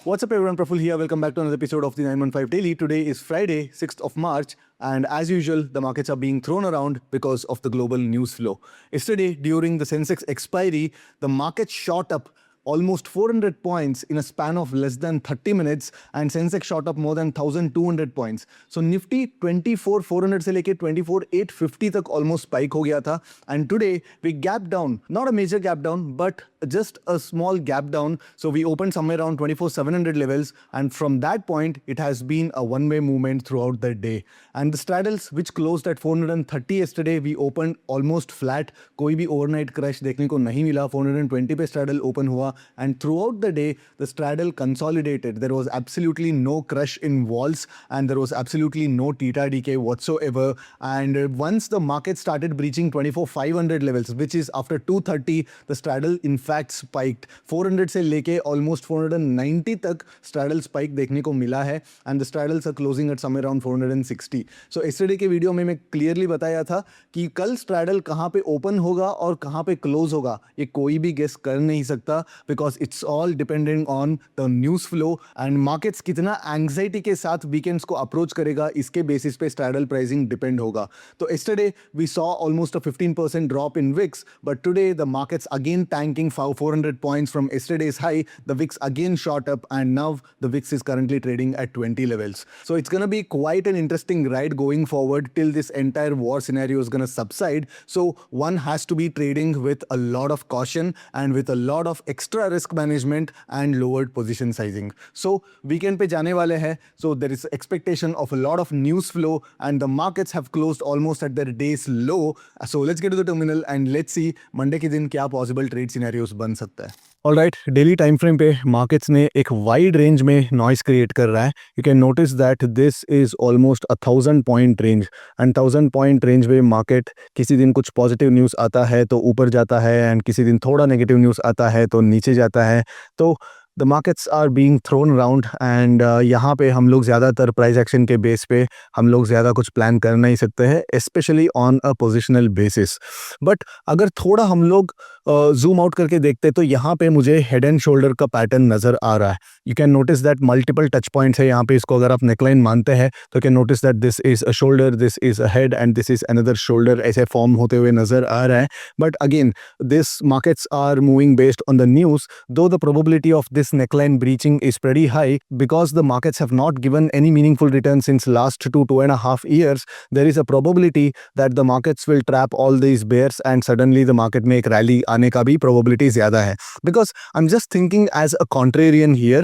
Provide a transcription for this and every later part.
What's up everyone, Praful here. Welcome back to another episode of the 915 Daily. Today is Friday, 6th of March, and as usual, the markets are being thrown around because of the global news flow. Yesterday, during the Sensex expiry, the market shot up almost 400 points in a span of less than 30 minutes and Sensex shot up more than 1200 points. So Nifty 24,400 से लेके 24,850 तक almost spike हो गया था and today we gapped down, not a major gap down but just a small gap down. So we opened somewhere around 24,700 levels and from that point it has been a one-way movement throughout the day. And the straddles which closed at 430 yesterday, we opened almost flat. कोई भी overnight crash देखने को नहीं मिला. 420 पे straddle open हुआ and throughout the day the straddle consolidated. There was absolutely no crush in walls and there was absolutely no theta decay whatsoever. And once the market started breaching 24,500 levels, which is after 230, the straddle in fact spiked. 400 से लेके almost 490 तक straddle spike देखने को मिला है and the straddles are closing at somewhere around 460. So yesterday के video में मैं clearly बताया था कि कल straddle कहाँ पे open होगा और कहाँ पे close होगा ये कोई भी guess कर नहीं सकता because it's all dependent on the news flow and markets कितना anxiety के साथ weekends को approach करेगा इसके basis पे straddle pricing depend होगा. तो yesterday we saw almost a 15% drop in VIX but today the markets again tanking 400 points from yesterday's high. The VIX again shot up and now the VIX is currently trading at 20 levels. So it's gonna be quite an interesting ride going forward till this entire war scenario is gonna subside. So one has to be trading with a lot of caution and with a lot of extra risk management and lowered position sizing. So weekend पे जाने वाले हैं. So there is expectation of a lot of news flow and the markets have closed almost at their day's low. So let's get to the terminal and let's see Monday के दिन क्या possible trade scenarios बन सकता है. Alright, daily time frame पे markets ने एक wide range में नॉइस क्रिएट कर रहा है. You can notice that this is almost 1000 point range and 1000 point range में मार्केट किसी दिन कुछ पॉजिटिव न्यूज़ आता है तो ऊपर जाता है एंड किसी दिन थोड़ा नेगेटिव न्यूज़ आता है तो नीचे जाता है. तो the markets are being thrown around and यहाँ पे हम लोग ज़्यादातर प्राइस एक्शन के बेस पे हम लोग ज़्यादा कुछ प्लान कर नहीं सकते हैं specially on a positional basis. But अगर थोड़ा हम लोग जूम आउट करके देखते तो यहाँ पे मुझे हेड एंड शोल्डर का पैटर्न नज़र आ रहा है. You can notice that multiple touch points है यहाँ पे. इसको अगर आप नेकलाइन मानते हैं तो can notice that this is a shoulder, this is a head and this is another shoulder ऐसे फॉर्म होते हुए नज़र आ रहा है. But again this markets are moving based on the news though the probability of this neckline breaching is pretty high because the markets have not given any meaningful return since last 2.5 years. There is a probability that the markets will trap all these bears and suddenly the market में एक rally आने का भी probability ज़्यादा है. Because I'm just thinking as a contrarian here,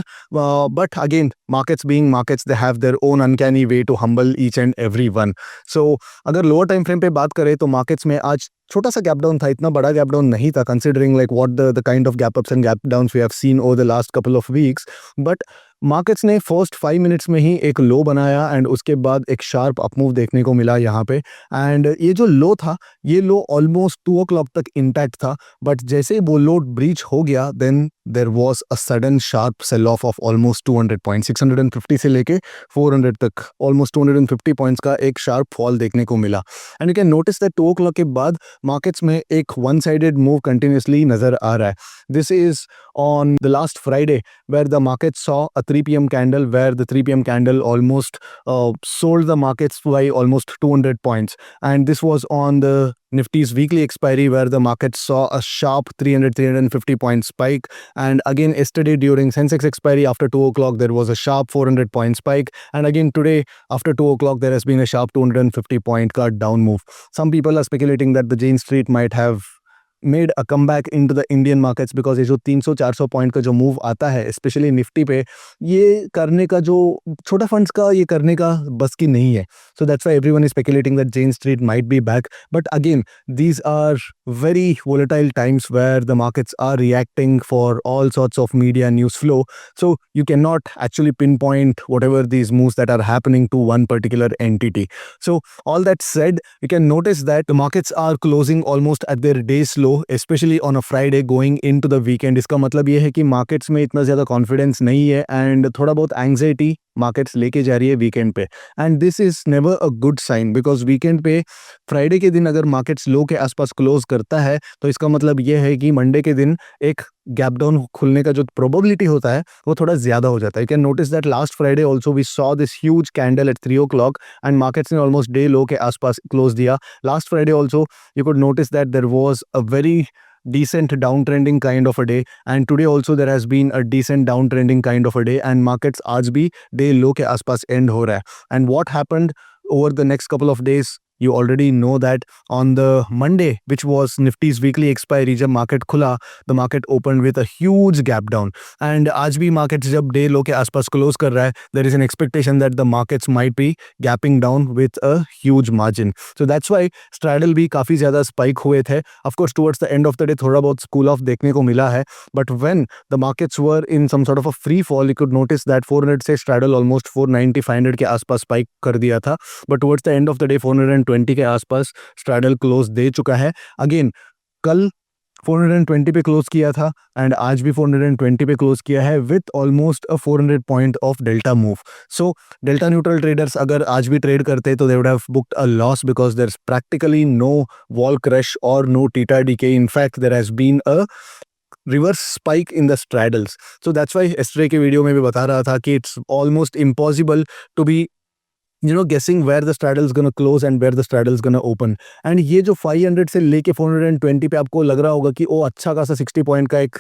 but again markets being markets they have their own uncanny way to humble each and every one. So अगर lower time frame पे बात करें तो markets में आज छोटा सा गैप डाउन था, इतना बड़ा गैप डाउन नहीं था considering like what the kind of gap ups and gap downs we have seen over the last couple of weeks. But markets ने फर्स्ट 5 मिनट्स में ही एक लो बनाया एंड उसके बाद एक शार्प अपमूव देखने को मिला यहाँ पे. एंड ये जो लो था ये लो ऑलमोस्ट 2 o'clock तक इंटैक्ट था बट जैसे वो लो ब्रीच हो गया then there was a sudden sharp sell off almost 200 point 650 से लेके 400 तक ऑलमोस्ट 250 पॉइंट्स का एक शार्प फॉल देखने को मिला. And you can notice that 2 o'clock के बाद मार्केट्स में एक वन साइडेड मूव कंटिन्यूसली नजर आ रहा है. This is on the last Friday where the market saw a 3 p.m. candle where the 3 p.m. candle almost sold the markets by almost 200 points and this was on the Nifty's weekly expiry where the market saw a sharp 350 point spike and again yesterday during Sensex expiry after 2 o'clock there was a sharp 400 point spike and again today after 2 o'clock there has been a sharp 250 point cut down move. Some people are speculating that the Jane Street might have made a comeback into the Indian markets because ये जो 300-400 point का जो move आता है specially Nifty पे ये करने का जो छोटा फंड्स का ये करने का बस की नहीं है. So that's why everyone is speculating that Jane Street might be back. But again these are very volatile times where the markets are reacting for all sorts of media news flow. So you cannot actually pinpoint whatever these moves that are happening to one particular entity. So all that said, you can notice that the markets are closing almost at their day's low, especially on a Friday going into the weekend. इसका मतलब ये है कि markets में इतना ज़्यादा confidence नहीं है and थोड़ा बहुत anxiety मार्केट्स लेके जा रही है वीकेंड पे, and this is never a good sign because weekend पे फ्राइडे के दिन अगर मार्केट्स लो के आसपास क्लोज करता है तो इसका मतलब ये है कि मंडे के दिन एक गैप डाउन खुलने का जो प्रोबेबिलिटी होता है वो थोड़ा ज्यादा हो जाता है. You can notice that last Friday also we saw this huge candle at 3 o'clock and markets ने ऑलमोस्ट डे लो के आसपास क्लोज दिया. Last Friday also you could notice that there was a very decent downtrending kind of a day, and today also there has been a decent downtrending kind of a day, and markets आज भी day low के आसपास end हो रहा है. And what happened over the next couple of days, you already know that on the Monday, which was Nifty's weekly expiry, जब market खुला, the market opened with a huge gap down. And आज भी markets जब day low के आसपास close कर रहा है, there is an expectation that the markets might be gapping down with a huge margin. So that's why straddle भी काफ़ी ज़्यादा spike हुए थे. Of course, towards the end of the day थोड़ा बहुत cool off देखने को मिला है. But when the markets were in some sort of a free fall, you could notice that 400 से straddle almost 490, 500 के आसपास spike कर दिया था. But towards the end of the day 420 के आसपास स्ट्रैडल क्लोज दे चुका है. अगेन कल 420 पे क्लोज किया था एंड आज भी 420 पे क्लोज किया है with almost a 400 point of delta move. So delta neutral traders अगर आज भी ट्रेड करते तो they would have booked a loss because there is practically no vol crush और no theta decay. In fact there has been a reverse spike in the straddles. So that's why yesterday के video में भी बता रहा था कि it's almost impossible to be guessing where the straddle is going to close and where the straddle is going to open. And ये जो 500 से लेके 420 पे आपको लग रहा होगा कि ओ अच्छा खासा 60 पॉइंट का एक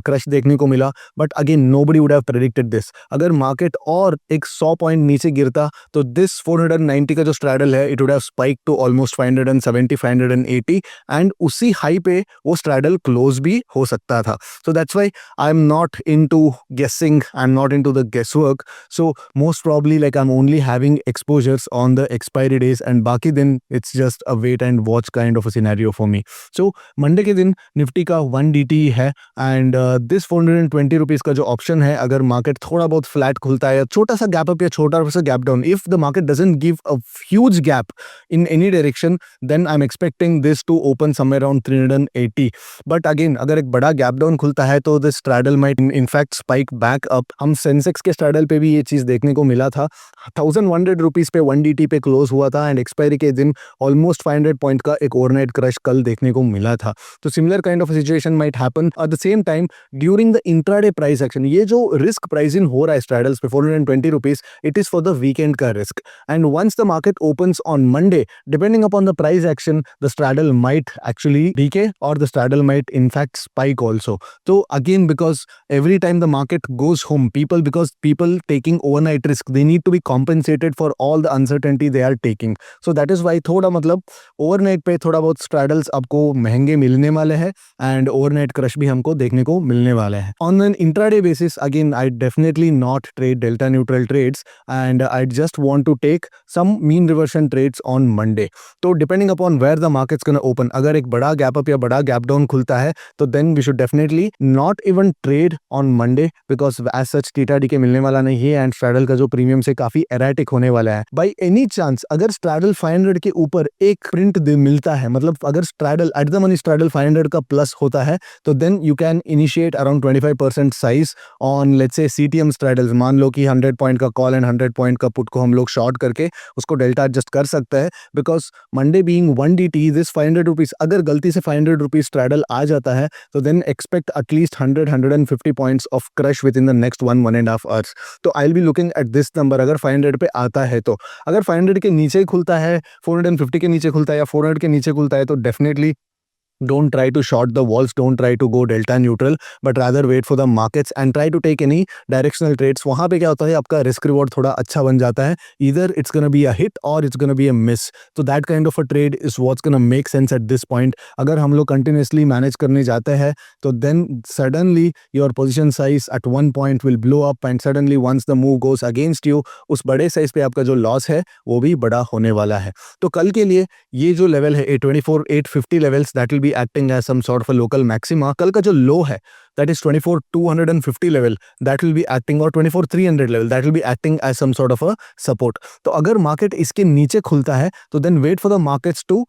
क्रश देखने को मिला, but again nobody would have predicted this. अगर मार्केट और एक 100 पॉइंट नीचे गिरता तो दिस 490 का जो स्ट्रैडल है it would have spike to almost 570, 580 and उसी हाई पे वो स्ट्रैडल क्लोज भी हो सकता था. So that's why I am not into guessing, I am not into the guess work. So most probably like I am only having exposures on the expiry days and बाकी दिन it's just a wait and watch kind of a scenario for me. So Monday के दिन Nifty का 1DT है and this 420 rupees का जो option है अगर मार्केट थोड़ा बहुत फ्लैट खुलता है, छोटा सा गैप अप या छोटा सा gap down, if the market doesn't give a huge gap in any direction then I'm expecting this to open somewhere around 380. But again अगर एक बड़ा गैप डाउन खुलता है तो this straddle might in fact spike back up. हम Sensex के straddle पे भी ये चीज़ देखने को मिला था. 1100 रुपीज़ पे 1DT पे क्लोज हुआ था एंड एक्सपायरी के दिन ऑलमोस्ट 500 पॉइंट का एक ओवरनाइट क्रश कल देखने को मिला था. तो similar kind of situation might happen at the same time during the intraday price action. ये जो रिस्क प्राइसिंग हो रहा है स्ट्रैडल्स पे 420 rupees, it is for the weekend का risk. And once the market opens on Monday, depending upon the price action, the straddle might actually decay और the straddle might in fact spike also. तो again because every time the market goes home, because people taking overnight risk, they need to be compensated for all the uncertainty they are taking. So that is why थोड़ा मतलब overnight पे थोड़ा बहुत straddles आपको महंगे मिलने वाले हैं and overnight crush भी हमको देखने को मिलने वाले हैं. On an intraday basis, again, I definitely not trade delta neutral trades and I just want to take some mean reversion trades on Monday. तो depending upon where the market's gonna open, अगर एक बड़ा gap up या बड़ा gap down खुलता है तो then we should definitely not even trade on Monday because as such theta DK मिलने वाला नहीं है एंड स्ट्रैडल का जो प्रीमियम से काफी एराटिक होने वाला है. बाय एनी चांस अगर स्ट्रैडल 500 के ऊपर एक प्रिंट मिलता है, मतलब अगर straddle at the money straddle 500 का प्लस होता है तो then you can initiate around 25% size on let's say CTM straddles. मान लो कि 100 पॉइंट का कॉल एंड 100 पॉइंट का पुट को हम लोग शॉर्ट करके उसको डेल्टा एडजस्ट कर सकते हैं because Monday being 1DT this 500 rupees, अगर गलती से 500 रुपीज स्ट्रैडल आ जाता है तो then expect at least 100-150 points of crush within the next 1.5 hours. तो I will be looking at this number अगर 500 पे आता है. तो अगर 500 के नीचे खुलता है, 450 के नीचे खुलता है या 400 के नीचे खुलता है तो definitely don't try to short the walls, don't try to go delta neutral, but rather wait for the markets and try to take any directional trades. वहाँ पे क्या होता है आपका risk reward थोड़ा अच्छा बन जाता है. Either it's gonna be a hit or it's gonna be a miss. So that kind of a trade is what's gonna make sense at this point. अगर हम लोग continuously manage करने जाते हैं तो then suddenly your position size at one point will blow up and suddenly once the move goes against you, उस बड़े size पे आपका जो लॉस है वो भी बड़ा होने वाला है. तो कल के लिए ये जो लेवल है 24,850 levels, that will be acting as some sort of a local maxima. कल का जो लो है that is 24,250 level, that will be acting, or 24,300 level, that will be acting as some sort of a support. तो अगर market इसके नीचे खुलता है तो then wait for the markets to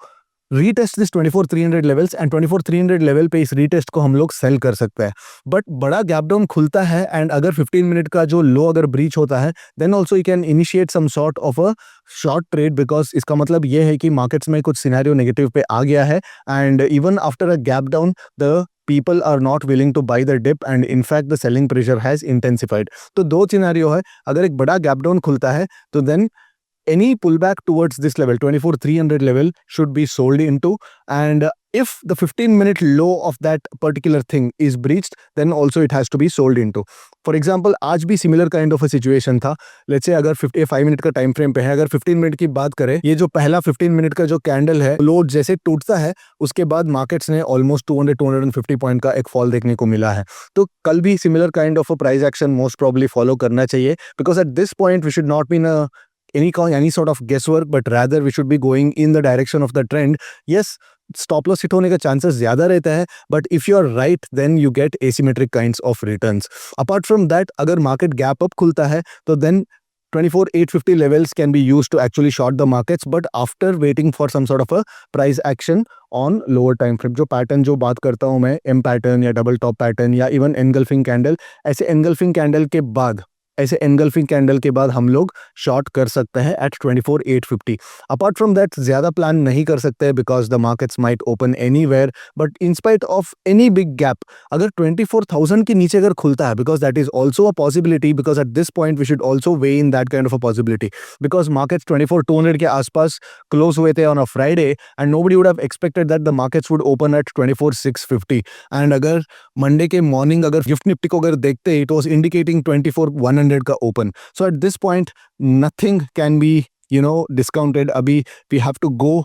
retest this 24,300 levels and 24,300 level पे इस retest को हम लोग सेल कर सकते हैं. बट बड़ा गैप डाउन खुलता है एंड अगर 15 मिनट का जो लो अगर ब्रीच होता है then also you can initiate some sort of a short trade, because इसका मतलब ये है कि मार्केट्स में कुछ सिनेरियो नेगेटिव पे आ गया है and even after a gap down the people are not willing to buy the dip and in fact the selling pressure has intensified. तो दो सिनेरियो है. अगर एक बड़ा गैप डाउन खुलता है तो then any pullback towards this level 24,300 level should be sold into, and if the 15-minute low of that particular thing is breached then also it has to be sold into. For example, आज भी similar kind of a situation था. Let's say अगर 55 minute का time frame पे है, अगर 15 minute की बात करें, ये जो पहला 15 मिनट का जो कैंडल है लो जैसे टूटता है उसके बाद मार्केट्स ने ऑलमोस्ट 200-250 पॉइंट का एक फॉल देखने को मिला है. तो कल भी similar kind of a price action most probably follow करना चाहिए, because at this point we should not be in any sort of guesswork, but rather we should be going in the direction of the trend. Yes, stop loss hit होने का chances ज़्यादा रहता है, but if you are right then you get asymmetric kinds of returns. Apart from that, अगर market gap up खुलता है तो then 24,850 levels can be used to actually short the markets, but after waiting for some sort of a price action on lower time frame. जो pattern जो बात करता हूँ मैं, M पैटर्न या डबल टॉप पैटर्न या इवन एनगल्फिंग कैंडल, ऐसे engulfing candle के बाद हम लोग शॉर्ट कर सकते हैं एट 24,850. अपार्ट फ्रॉम दैट ज़्यादा प्लान नहीं कर सकते because the markets might open anywhere, but in spite of any big gap अगर 24,000 के नीचे अगर खुलता है, because that is also a possibility, because at this point we should also weigh in that kind of a possibility, because markets 24,200 के आसपास close हुए थे on a Friday and nobody would have expected that the markets would open at 24,650. And अगर Monday के morning अगर GIFT Nifty को अगर देखते इट वॉज इंडिकेटिंग 24,100 का open. So at this point nothing can be discounted. अभी we have to go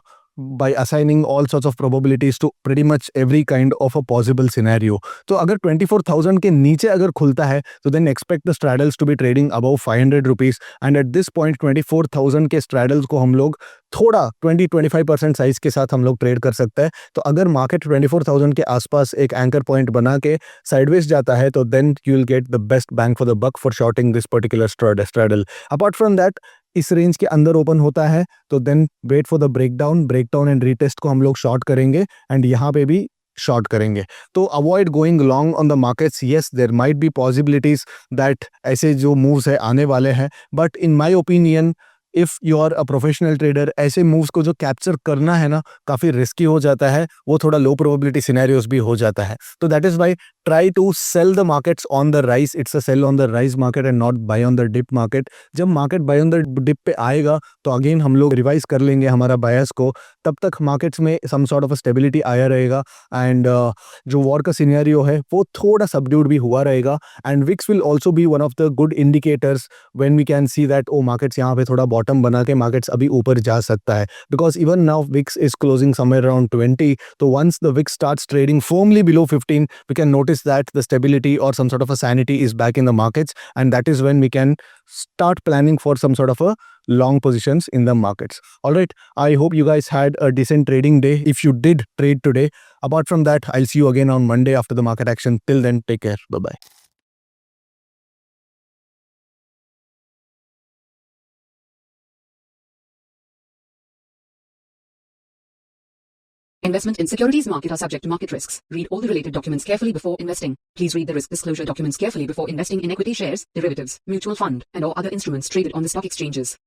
by assigning all sorts of probabilities to pretty much every kind of a possible scenario. तो अगर 24,000 के नीचे अगर खुलता है तो then expect the straddles to be trading above 500 rupees, and at this point 24,000 के straddles को हम लोग थोड़ा 20-25% साइज के साथ हम लोग ट्रेड कर सकते हैं. तो अगर मार्केट 24,000 के आसपास एक एंकर पॉइंट बना के साइडवेज जाता है तो then you will get the best bang for the buck for shorting this particular straddle. Apart from that इस रेंज के अंदर ओपन होता है तो then wait for the breakdown and retest को हम लोग शॉर्ट करेंगे एंड यहाँ पे भी शॉर्ट करेंगे. तो avoid going long on the markets. Yes, there might be possibilities that ऐसे जो मूव्स है आने वाले हैं, but in my opinion if you are a professional trader ऐसे मूव्स को जो कैप्चर करना है ना काफ़ी रिस्की हो जाता है, वो थोड़ा लो प्रोबेबिलिटी सिनेरियोस भी हो जाता है. तो that is why try to sell the markets on the rise. It's a sell on the rise market and not buy on the dip market. जब market buy on the dip पे आएगा तो again हम लोग revise कर लेंगे हमारा बायस को. तब तक मार्केट्स में सम सॉर्ट ऑफ स्टेबिलिटी आया रहेगा एंड जो वॉर का सिनेरियो है वो थोड़ा सबड्यूड भी हुआ रहेगा. And VIX will also be one of the good indicators when we can see that oh markets यहाँ पे थोड़ा बॉटम बना के मार्केट्स अभी ऊपर जा सकता है, because even now VIX is closing somewhere around 20. तो once the VIX starts trading firmly below 15 we can notice that the stability or some sort of a sanity is back in the markets, and that is when we can start planning for some sort of a long positions in the markets. All right, I hope you guys had a decent trading day if you did trade today. Apart from that, I'll see you again on Monday after the market action. Till then, take care. Bye bye. Investment in securities market are subject to market risks. Read all the related documents carefully before investing. Please read the risk disclosure documents carefully before investing in equity shares, derivatives, mutual fund, and or other instruments traded on the stock exchanges.